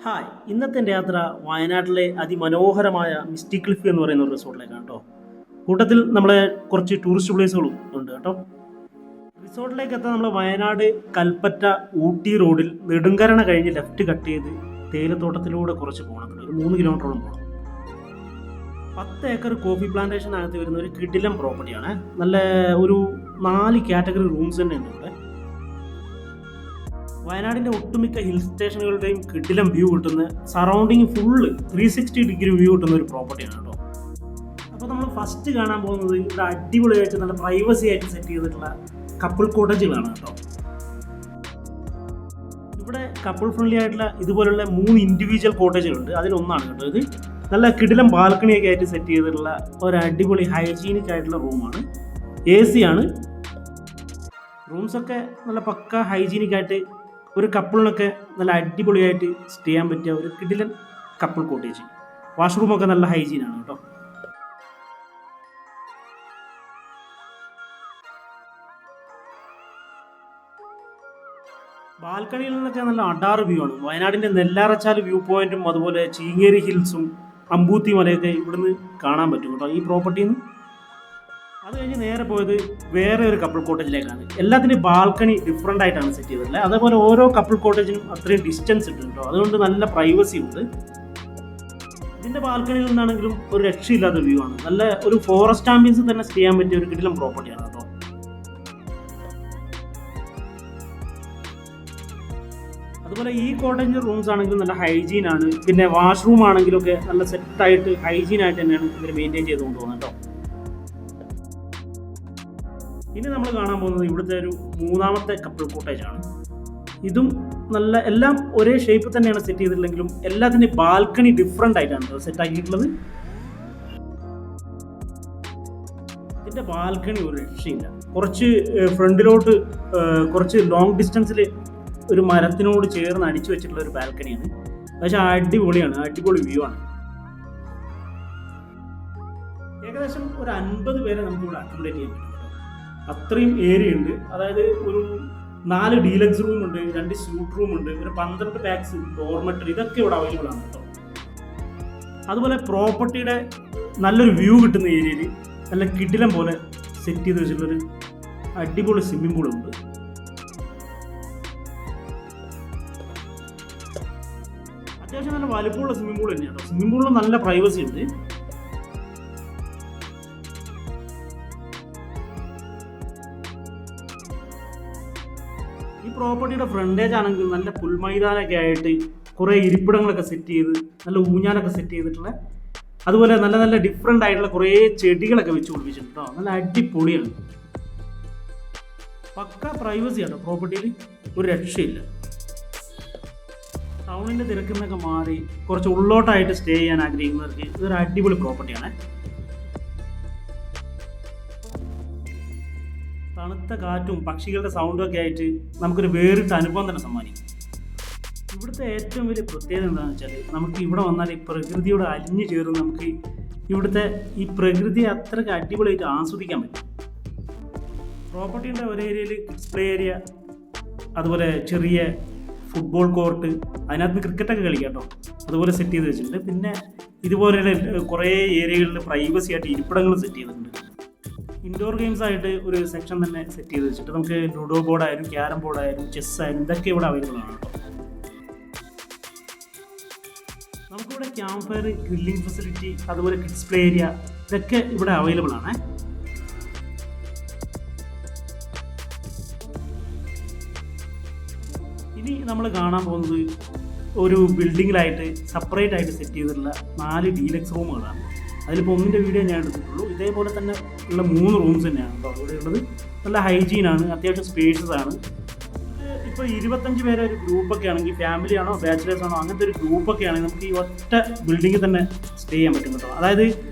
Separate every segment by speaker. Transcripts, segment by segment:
Speaker 1: Hi, ഇന്നത്തെ എൻ്റെ യാത്ര വയനാട്ടിലെ അതിമനോഹരമായ മിസ്റ്റിക് ക്ലിഫ് എന്ന് പറയുന്ന ഒരു റിസോർട്ടിലേക്കാണ് കേട്ടോ. കൂട്ടത്തിൽ നമ്മളെ കുറച്ച് ടൂറിസ്റ്റ് പ്ലേസുകളും ഉണ്ട് കേട്ടോ. റിസോർട്ടിലേക്ക് എത്താൻ നമ്മൾ വയനാട് കൽപ്പറ്റ ഊട്ടി റോഡിൽ നെടുങ്കരണ കഴിഞ്ഞ് ലെഫ്റ്റ് കട്ട് ചെയ്ത് തേയിലത്തോട്ടത്തിലൂടെ കുറച്ച് പോകണം, ഒരു 3 കിലോമീറ്ററോളം പോകണം. 10 ഏക്കർ കോഫി പ്ലാന്റേഷനകത്ത് വരുന്ന ഒരു കിടിലം പ്രോപ്പർട്ടിയാണ്. നല്ല ഒരു 4 കാറ്റഗറി റൂംസ് തന്നെ ഉണ്ട് ഇവിടെ. വയനാടിൻ്റെ ഒട്ടുമിക്ക ഹിൽ സ്റ്റേഷനുകളുടെയും കിടിലം വ്യൂ കിട്ടുന്ന, സറൗണ്ടിങ് ഫുള്ള് 360 ഡിഗ്രി വ്യൂ കിട്ടുന്ന ഒരു പ്രോപ്പർട്ടിയാണ് കേട്ടോ. അപ്പോൾ നമ്മൾ ഫസ്റ്റ് കാണാൻ പോകുന്നത് ഇവിടെ അടിപൊളിയായിട്ട് നല്ല പ്രൈവസി ആയിട്ട് സെറ്റ് ചെയ്തിട്ടുള്ള കപ്പിൾ കോട്ടേജുകളാണ് കേട്ടോ. ഇവിടെ കപ്പിൾ ഫ്രണ്ട്ലി ആയിട്ടുള്ള ഇതുപോലുള്ള 3 ഇൻഡിവിജ്വൽ കോട്ടേജുകളുണ്ട്. അതിലൊന്നാണ് കേട്ടോ ഇത്. നല്ല കിടിലം ബാൽക്കണിയൊക്കെ ആയിട്ട് സെറ്റ് ചെയ്തിട്ടുള്ള ഒരു അടിപൊളി ഹൈജീനിക് ആയിട്ടുള്ള റൂമാണ്. AC ആണ്. റൂംസൊക്കെ നല്ല പക്ക ഹൈജീനിക് ആയിട്ട് ഒരു കപ്പിളിനൊക്കെ നല്ല അടിപൊളിയായിട്ട് സ്റ്റേ ചെയ്യാൻ പറ്റിയ ഒരു കിടിലൻ കപ്പിൾ കോട്ടേജ്. വാഷ്റൂമൊക്കെ നല്ല ഹൈജീനാണ് കേട്ടോ. ബാൽക്കണിയിൽ നിന്നൊക്കെ നല്ല അടാറ് വ്യൂ ആണ്. വയനാടിൻ്റെ നെല്ലാറച്ചാൽ വ്യൂ പോയിന്റും അതുപോലെ ചീങ്ങേരി ഹിൽസും അമ്പൂത്തി മലയൊക്കെ ഇവിടുന്ന് കാണാൻ പറ്റും കേട്ടോ ഈ പ്രോപ്പർട്ടിയിൽ നിന്ന്. അത് കഴിഞ്ഞ് നേരെ പോയത് വേറെ ഒരു കപ്പിൾ കോട്ടേജിലേക്കാണ്. എല്ലാത്തിൻ്റെയും ബാൽക്കണി ഡിഫറെൻ്റ് ആയിട്ടാണ് സെറ്റ് ചെയ്തിട്ടുള്ളത്. അതേപോലെ ഓരോ കപ്പിൾ കോട്ടേജിനും അത്രയും ഡിസ്റ്റൻസ് ഉണ്ട് കേട്ടോ. അതുകൊണ്ട് നല്ല പ്രൈവസി ഉണ്ട്. ഇതിൻ്റെ ബാൽക്കണിയിൽ നിന്നാണെങ്കിലും ഒരു രക്ഷയില്ലാത്ത വ്യൂ ആണ്. നല്ല ഒരു ഫോറസ്റ്റ് ആംബിയൻസ് തന്നെ സ്റ്റേ ചെയ്യാൻ പറ്റിയ ഒരു കിടിലം പ്രോപ്പർട്ടിയാണ് കേട്ടോ. അതുപോലെ ഈ കോട്ടേജിൻ്റെ റൂംസ് ആണെങ്കിലും നല്ല ഹൈജീൻ ആണ്. പിന്നെ വാഷ്റൂം ആണെങ്കിലൊക്കെ നല്ല സെറ്റായിട്ട് ഹൈജീൻ ആയിട്ട് തന്നെയാണ് ഇവർ മെയിൻറ്റെയിൻ ചെയ്ത് കൊണ്ടുപോകുന്നത് കേട്ടോ. ഇനി നമ്മൾ കാണാൻ പോകുന്നത് ഇവിടുത്തെ ഒരു 3ാമത്തെ കപ്പിൾ കോട്ടേജാണ്. ഇതും നല്ല എല്ലാം ഒരേ ഷേപ്പ് തന്നെയാണ് സെറ്റ് ചെയ്തിട്ടുണ്ടെങ്കിലും എല്ലാത്തിൻ്റെയും ബാൽക്കണി ഡിഫറെൻ്റ് ആയിട്ടാണ് സെറ്റ് ആക്കിയിട്ടുള്ളത്. ഇതിൻ്റെ ബാൽക്കണി ഒരു രക്ഷയില്ല. കുറച്ച് ഫ്രണ്ടിലോട്ട് കുറച്ച് ലോങ് ഡിസ്റ്റൻസിൽ ഒരു മരത്തിനോട് ചേർന്ന് അടിച്ചു വെച്ചിട്ടുള്ള ഒരു ബാൽക്കണിയാണ്. പക്ഷേ അടിപൊളിയാണ്, അടിപൊളി വ്യൂ ആണ്. ഏകദേശം ഒരു 50 പേരെ നമുക്കിവിടെ അക്കോമഡേറ്റ് ചെയ്യാൻ പറ്റും. അത്രയും ഏരിയ ഉണ്ട്. അതായത് ഒരു 4 ഡീലക്സ് റൂം ഉണ്ട്, 2 സ്യൂട്ട് റൂം ഉണ്ട്, ഒരു 12 പാക്സ് ഡോർമെറ്ററി, ഇതൊക്കെ ഇവിടെ അവൈലബിൾ ആണ് കേട്ടോ. അതുപോലെ പ്രോപ്പർട്ടിയുടെ നല്ലൊരു വ്യൂ കിട്ടുന്ന ഏരിയയിൽ നല്ല കിടിലം പോലെ സെറ്റ് ചെയ്ത് വെച്ചിട്ടുള്ളൊരു അടിപൊളി സ്വിമ്മിംഗ് പൂളുണ്ട്. അത്യാവശ്യം നല്ല വലുപ്പമുള്ള സ്വിമ്മിംഗ് പൂൾ തന്നെയാണ് കേട്ടോ. സ്വിമ്മിംഗ് പൂളിൽ നല്ല പ്രൈവസി ഉണ്ട്. ഈ പ്രോപ്പർട്ടിയുടെ ഫ്രണ്ടേജ് ആണെങ്കിൽ നല്ല പുൽമൈതാനൊക്കെ ആയിട്ട് കുറേ ഇരിപ്പിടങ്ങളൊക്കെ സെറ്റ് ചെയ്ത് നല്ല ഊഞ്ഞാലൊക്കെ സെറ്റ് ചെയ്തിട്ടുള്ള, അതുപോലെ നല്ല നല്ല ഡിഫറെൻ്റ് ആയിട്ടുള്ള കുറേ ചെടികളൊക്കെ വെച്ച് പിടിപ്പിച്ചിട്ടുണ്ട് കേട്ടോ. നല്ല അടിപൊളിയാണ്. പക്ക പ്രൈവസിയാണ് പ്രോപ്പർട്ടിയിൽ, ഒരു രക്ഷയില്ല. ടൗണിൻ്റെ തിരക്കിൽ നിന്നൊക്കെ മാറി കുറച്ച് ഉള്ളോട്ടായിട്ട് സ്റ്റേ ചെയ്യാൻ ആഗ്രഹിക്കുന്നവർക്ക് ഇതൊരു അടിപൊളി പ്രോപ്പർട്ടിയാണ്. തണുത്ത കാറ്റും പക്ഷികളുടെ സൗണ്ടും ഒക്കെ ആയിട്ട് നമുക്കൊരു വേറിട്ട അനുഭവം തന്നെ സമ്മാനിക്കും. ഇവിടുത്തെ ഏറ്റവും വലിയ പ്രത്യേകത എന്താണെന്ന് വെച്ചാൽ, നമുക്ക് ഇവിടെ വന്നാൽ ഈ പ്രകൃതിയോട് അലിഞ്ഞു ചേർന്ന് നമുക്ക് ഇവിടുത്തെ ഈ പ്രകൃതിയെ അത്രയ്ക്ക് അടിപൊളിയായിട്ട് ആസ്വദിക്കാൻ പറ്റും. പ്രോപ്പർട്ടിയുടെ ഒരു ഏരിയയിൽ കിഡ്സ് പ്ലേ ഏരിയ, അതുപോലെ ചെറിയ ഫുട്ബോൾ കോർട്ട്, അതിനകത്ത് ക്രിക്കറ്റൊക്കെ കളിക്കാം കേട്ടോ, അതുപോലെ സെറ്റ് ചെയ്ത് വെച്ചിട്ടുണ്ട്. പിന്നെ ഇതുപോലെ കുറേ ഏരിയകളിൽ പ്രൈവസി ആയിട്ട് ഇരിപ്പിടങ്ങൾ സെറ്റ് ചെയ്തിട്ടുണ്ട്. ഇൻഡോർ ഗെയിംസ് ആയിട്ട് ഒരു സെക്ഷൻ തന്നെ സെറ്റ് ചെയ്ത് വെച്ചിട്ട് നമുക്ക് ലുഡോ ബോർഡായാലും ക്യാരം ബോർഡായാലും ചെസ് ആയാലും ഇതൊക്കെ ഇവിടെ അവൈലബിൾ ആണ് കേട്ടോ. നമുക്കിവിടെ ക്യാമ്പ് ഫയർ, ഗ്രില്ലിംഗ് ഫെസിലിറ്റി, അതുപോലെ കിഡ്സ് പ്ലേ ഏരിയ, ഇതൊക്കെ ഇവിടെ അവൈലബിൾ ആണ്. ഇനി നമ്മൾ കാണാൻ പോകുന്നത് ഒരു ബിൽഡിങ്ങിലായിട്ട് സെപ്പറേറ്റ് ആയിട്ട് സെറ്റ് ചെയ്തിട്ടുള്ള 4 ഡീലക്സ് റൂമുകളാണ്. അതിലിപ്പോൾ ഒന്നിൻ്റെ വീഡിയോ ഞാൻ എടുത്തിട്ടുള്ളൂ. ഇതേപോലെ തന്നെ ഉള്ള 3 റൂംസ് തന്നെയാണ് കേട്ടോ ഇവിടെ ഉള്ളത്. നല്ല ഹൈജീനാണ്, അത്യാവശ്യം സ്പേഷ്യസ് ആണ്. ഇപ്പോൾ 25 പേരെ ഒരു ഗ്രൂപ്പൊക്കെ ആണെങ്കിൽ, ഫാമിലി ആണോ ബാച്ചിലേഴ്സ് ആണോ അങ്ങനത്തെ ഒരു ഗ്രൂപ്പൊക്കെ ആണെങ്കിൽ നമുക്ക് ഈ ഒറ്റ ബിൽഡിങ്ങിൽ തന്നെ സ്റ്റേ ചെയ്യാൻ പറ്റും കേട്ടോ. അതായത്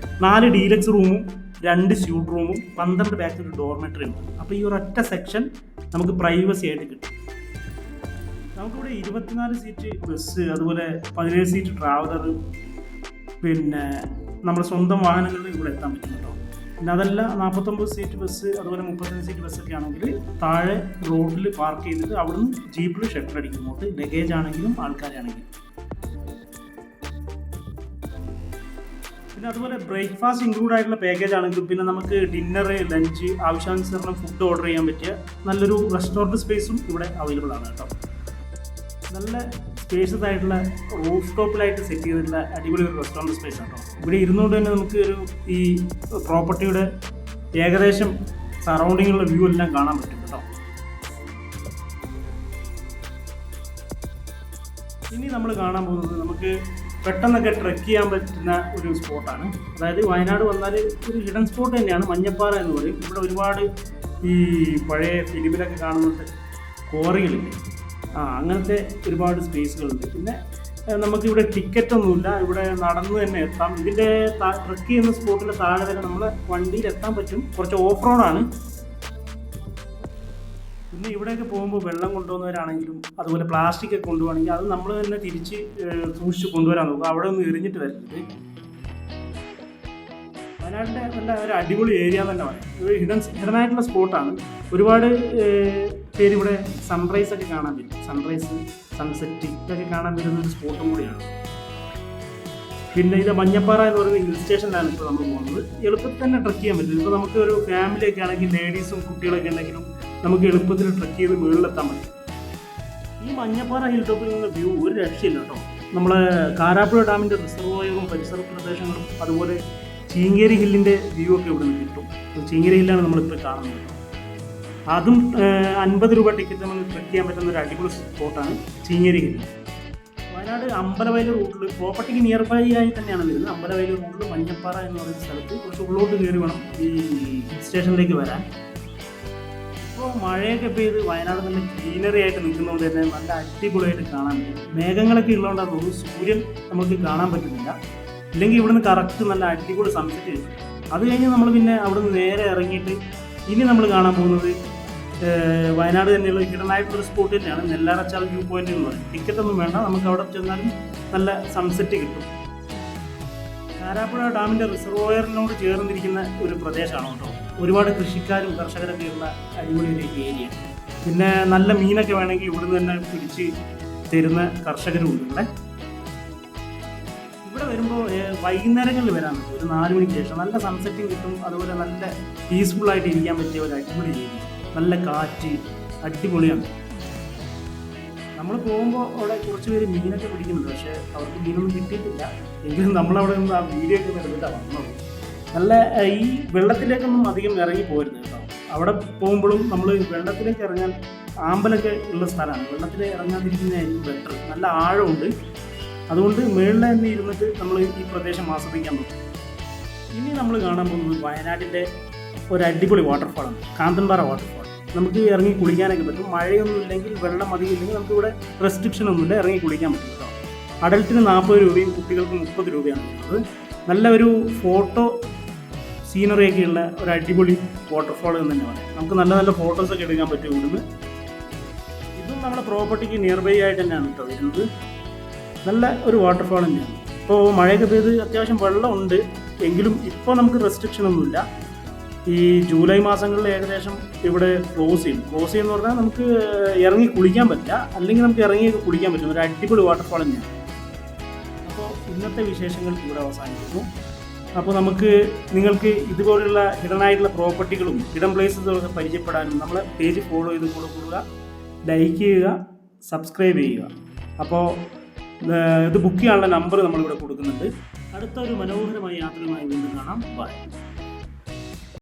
Speaker 1: 4 ഡീലക്സ് റൂമും 2 സ്യൂട്ട് റൂമും 12 ബാക്ക് ഒരു ഡോർമെറ്ററി ഉണ്ട്. അപ്പോൾ ഈ ഒരൊറ്റ സെക്ഷൻ നമുക്ക് പ്രൈവസി ആയിട്ട് കിട്ടും. നമുക്കിവിടെ 24 സീറ്റ് ബസ്, അതുപോലെ 17 സീറ്റ് ട്രാവലർ, പിന്നെ നമ്മുടെ സ്വന്തം വാഹനങ്ങളിൽ ഇവിടെ എത്താൻ പറ്റും കേട്ടോ. പിന്നെ അതല്ല 49 സീറ്റ് ബസ്, അതുപോലെ 35 സീറ്റ് ബസ്സൊക്കെ ആണെങ്കിൽ താഴെ റോഡിൽ പാർക്ക് ചെയ്തിട്ട് അവിടുന്ന് ജീപ്പിൽ ഷട്ടർ അടിക്കും. ലഗേജ് ആണെങ്കിലും ആൾക്കാരാണെങ്കിലും പിന്നെ അതുപോലെ ബ്രേക്ക്ഫാസ്റ്റ് ഇൻക്ലൂഡ് ആയിട്ടുള്ള പാക്കേജ് ആണെങ്കിൽ പിന്നെ നമുക്ക് ഡിന്നർ, ലഞ്ച്, ആവശ്യാനുസരണം ഫുഡ് ഓർഡർ ചെയ്യാൻ പറ്റിയ നല്ലൊരു റെസ്റ്റോറൻറ്റ് സ്പേസും ഇവിടെ അവൈലബിൾ ആണ് കേട്ടോ. നല്ല സ്പേഷ്യസ് ആയിട്ടുള്ള റൂഫ് ടോപ്പിലായിട്ട് സെറ്റ് ചെയ്തിട്ടുള്ള അടിപൊളി ഒരു റെസ്റ്റോറൻറ്റ് സ്പേസ് ആണ് കേട്ടോ. ഇവിടെ ഇരുന്നുകൊണ്ട് തന്നെ നമുക്ക് ഒരു ഈ പ്രോപ്പർട്ടിയുടെ ഏകദേശം സറൗണ്ടിങ്ങുള്ള വ്യൂ എല്ലാം കാണാൻ പറ്റും കേട്ടോ. ഇനി നമ്മൾ കാണാൻ പോകുന്നത് നമുക്ക് പെട്ടെന്നൊക്കെ ട്രെക്ക് ചെയ്യാൻ പറ്റുന്ന ഒരു സ്പോട്ടാണ്. അതായത് വയനാട് വന്നാൽ ഒരു ഹിഡൻ സ്പോട്ട് തന്നെയാണ് മഞ്ഞപ്പാറ എന്ന് പറയും. ഇവിടെ ഒരുപാട് ഈ പഴയ ഫിലിമിലൊക്കെ കാണുന്നത് കോറികളില്ലേ, അങ്ങനത്തെ ഒരുപാട് സ്പേസുകളുണ്ട്. പിന്നെ നമുക്കിവിടെ ടിക്കറ്റൊന്നുമില്ല, ഇവിടെ നടന്ന് തന്നെ എത്താം. ഇതിൻ്റെ ട്രെക്ക് ചെയ്യുന്ന സ്പോട്ടിൻ്റെ താഴെ വരെ നമ്മളെ വണ്ടിയിൽ എത്താൻ പറ്റും. കുറച്ച് ഓഫ് റോഡാണ്. പിന്നെ ഇവിടെയൊക്കെ പോകുമ്പോൾ വെള്ളം കൊണ്ടുപോകുന്നവരാണെങ്കിലും അതുപോലെ പ്ലാസ്റ്റിക് ഒക്കെ കൊണ്ടുപോകണമെങ്കിൽ അത് നമ്മൾ തന്നെ തിരിച്ച് സൂക്ഷിച്ച് കൊണ്ടുവരാൻ നോക്കുക. അവിടെ ഒന്നും എറിഞ്ഞിട്ട് വരരുത്. വയനാടിൻ്റെ നല്ല ഒരു അടിപൊളി ഏരിയ തന്നെ പറയാം. ഒരു ഹിഡനായിട്ടുള്ള സ്പോട്ടാണ്. ഒരുപാട് പേര് ഇവിടെ സൺറൈസ് ഒക്കെ കാണാൻ പറ്റും. സൺറൈസ്, സൺസെറ്റ് ഇതൊക്കെ കാണാൻ പറ്റുന്ന ഒരു സ്പോട്ടും കൂടിയാണ്. പിന്നെ ഇത് മഞ്ഞപ്പാറ എന്ന് പറയുന്ന ഹിൽ സ്റ്റേഷനിലാണ് ഇപ്പോൾ നമ്മൾ പോകുന്നത്. എളുപ്പത്തിൽ തന്നെ ട്രക്ക് ചെയ്യാൻ പറ്റും. ഇപ്പോൾ നമുക്ക് ഒരു ഫാമിലിയൊക്കെ ആണെങ്കിൽ ലേഡീസും കുട്ടികളൊക്കെ ഉണ്ടെങ്കിലും നമുക്ക് എളുപ്പത്തിൽ ട്രക്ക് ചെയ്ത് മുകളിലെത്താൻ പറ്റും. ഈ മഞ്ഞപ്പാറ ഹിൽ ടോപ്പിൽ നിന്ന് വ്യൂ ഒരു രക്ഷയില്ല കേട്ടോ. നമ്മളെ കാരാപ്പുഴ ഡാമിൻ്റെ റിസർവോയറും പരിസര പ്രദേശങ്ങളും അതുപോലെ ചീങ്കേരി ഹില്ലിൻ്റെ വ്യൂ ഒക്കെ ഇവിടെ നിന്ന് കിട്ടും. ചീങ്കേരി ഹില്ലാണ് നമ്മളിപ്പോൾ കാണുന്നത് കേട്ടോ. അതും 50 രൂപ ടിക്കറ്റ് നമുക്ക് ട്രക്ക് ചെയ്യാൻ പറ്റുന്ന ഒരു അടിപൊളി സ്പോട്ടാണ് ചീങ്കേരി ഹില്ല്. വയനാട് അമ്പലവയൽ റൂട്ടിൽ പ്രോപ്പർട്ടിക്ക് നിയർ ബൈ ആയി തന്നെയാണ് വരുന്നത്. അമ്പലവയൽ റൂട്ടിൽ മഞ്ഞപ്പാറ എന്ന് പറയുന്ന സ്ഥലത്ത് കുറച്ച് ഉള്ളോട്ട് കയറി വേണം ഈ ഹിൽ സ്റ്റേഷനിലേക്ക് വരാൻ. ഇപ്പോൾ മഴയൊക്കെ പെയ്ത് വയനാട് നല്ല ഗ്രീനറി ആയിട്ട് നിൽക്കുന്നതുകൊണ്ട് തന്നെ നല്ല അടിപൊളിയായിട്ട് കാണാൻ പറ്റും. മേഘങ്ങളൊക്കെ ഉള്ളതുകൊണ്ടാണ് തോന്നുന്നു സൂര്യൻ നമുക്ക് കാണാൻ പറ്റുന്നില്ല. ഇല്ലെങ്കിൽ ഇവിടുന്ന് കറക്റ്റ് നല്ല അടിപൊളി സൺസെറ്റ് കിട്ടും. അത് കഴിഞ്ഞ് നമ്മൾ പിന്നെ അവിടുന്ന് നേരെ ഇറങ്ങിയിട്ട് ഇനി നമ്മൾ കാണാൻ പോകുന്നത് വയനാട് തന്നെയുള്ള ഹിഡനായിട്ടുള്ളൊരു സ്പോട്ട് തന്നെയാണ് നെല്ലാറച്ചാൽ വ്യൂ പോയിന്റ് എന്ന് പറയും. ടിക്കറ്റൊന്നും വേണ്ട, നമുക്ക് അവിടെ ചെന്നാലും നല്ല സൺസെറ്റ് കിട്ടും. കാരാപ്പുഴ ഡാമിൻ്റെ റിസർവോയറിനോട് ചേർന്നിരിക്കുന്ന ഒരു പ്രദേശമാണ് കേട്ടോ. ഒരുപാട് കൃഷിക്കാരും കർഷകരൊക്കെ ഉള്ള അടിപൊളി ഒരു ഏരിയ. പിന്നെ നല്ല മീനൊക്കെ വേണമെങ്കിൽ ഇവിടുന്ന് തന്നെ പിടിച്ച് തരുന്ന കർഷകരും ഉണ്ട് ഇവിടെ. ഇവിടെ വരുമ്പോൾ വൈകുന്നേരങ്ങളിൽ വരാൻ പറ്റും. ഒരു 4 മണിക്ക് ശേഷം നല്ല സൺസെറ്റും കിട്ടും. അതുപോലെ നല്ല പീസ്ഫുള്ളായിട്ട് ഇരിക്കാൻ പറ്റിയ ഒരു അടിപൊളി ഏരിയ. നല്ല കാറ്റ്, അടിപൊളിയാണ്. നമ്മൾ പോകുമ്പോൾ അവിടെ കുറച്ച് പേര് മീനൊക്കെ പിടിക്കുന്നുണ്ട്. പക്ഷേ അവർക്ക് മീനൊന്നും കിട്ടിയിട്ടില്ല. എങ്കിലും നമ്മളവിടെ നിന്ന് ആ വീഡിയോ ഒക്കെ എടുത്തിട്ടാണ് വന്നത്. നല്ല ഈ വെള്ളത്തിലേക്കൊന്നും അധികം ഇറങ്ങി പോരുത് കേട്ടോ. അവിടെ പോകുമ്പോഴും നമ്മൾ വെള്ളത്തിലേക്ക് ഇറങ്ങാൻ ആമ്പലൊക്കെ ഉള്ള സ്ഥലമാണ്. വെള്ളത്തിൽ ഇറങ്ങാതിരിക്കുന്നതായിരിക്കും ബെറ്റർ. നല്ല ആഴമുണ്ട്. അതുകൊണ്ട് മുകളിൽ തന്നെ ഇരുന്നിട്ട് നമ്മൾ ഈ പ്രദേശം ആസ്വദിക്കാൻ പറ്റും. ഇനി നമ്മൾ കാണാൻ പോകുന്നത് വയനാട്ടിൻ്റെ ഒരു അടിപൊളി വാട്ടർഫാളാണ്, കാന്തൻപാറ വാട്ടർഫാൾ. നമുക്ക് ഇറങ്ങി കുളിക്കാനൊക്കെ പറ്റും. മഴയൊന്നും ഇല്ലെങ്കിൽ, വെള്ളം അധികം ഇല്ലെങ്കിൽ നമുക്കിവിടെ റെസ്ട്രിക്ഷൻ ഒന്നുമില്ല, ഇറങ്ങി കുളിക്കാൻ പറ്റും കേട്ടോ. അഡൽട്ടിന് 40 രൂപയും കുട്ടികൾക്ക് 30 രൂപയാണ് ഉള്ളത്. നല്ല ഒരു ഫോട്ടോ സീനറിയൊക്കെയുള്ള ഒരു അടിപൊളി വാട്ടർഫാൾ എന്ന് തന്നെ പറയാം. നമുക്ക് നല്ല നല്ല ഫോട്ടോസൊക്കെ എടുക്കാൻ പറ്റും ഇവിടുന്ന്. ഇതും നമ്മുടെ പ്രോപ്പർട്ടിക്ക് നിയർ ബൈ ആയിട്ട് തന്നെയാണ് കേട്ടോ വരുന്നത്. നല്ല ഒരു വാട്ടർഫാൾ തന്നെയാണ്. ഇപ്പോൾ മഴയൊക്കെ പെയ്ത് അത്യാവശ്യം വെള്ളമുണ്ട്. എങ്കിലും ഇപ്പോൾ നമുക്ക് റെസ്ട്രിക്ഷൻ ഒന്നുമില്ല. ഈ ജൂലൈ മാസങ്ങളിൽ ഏകദേശം ഇവിടെ ക്ലോസ് ചെയ്യുമെന്ന് പറഞ്ഞാൽ നമുക്ക് ഇറങ്ങി കുളിക്കാൻ പറ്റില്ല, അല്ലെങ്കിൽ നമുക്ക് ഇറങ്ങിയൊക്കെ കുളിക്കാൻ പറ്റും. ഒരു അടിപൊളി വാട്ടർഫാൾ തന്നെയാണ്. അപ്പോൾ ഇന്നത്തെ വിശേഷങ്ങൾ ഇവിടെ അവസാനിക്കുന്നു. അപ്പോൾ നിങ്ങൾക്ക് ഇതുപോലുള്ള ഹിഡനായിട്ടുള്ള പ്രോപ്പർട്ടികളും ഹിഡൻ പ്ലേസസുകളൊക്കെ പരിചയപ്പെടാനും നമ്മളെ പേജ് ഫോളോ ചെയ്ത് കൊടുക്കുക, ലൈക്ക് ചെയ്യുക, സബ്സ്ക്രൈബ് ചെയ്യുക. അപ്പോൾ ഇത് ബുക്ക് ചെയ്യാനുള്ള നമ്പർ നമ്മളിവിടെ കൊടുക്കുന്നുണ്ട്. അടുത്ത ഒരു മനോഹരമായ യാത്രയുമായി വീണ്ടും കാണാം. ബൈ.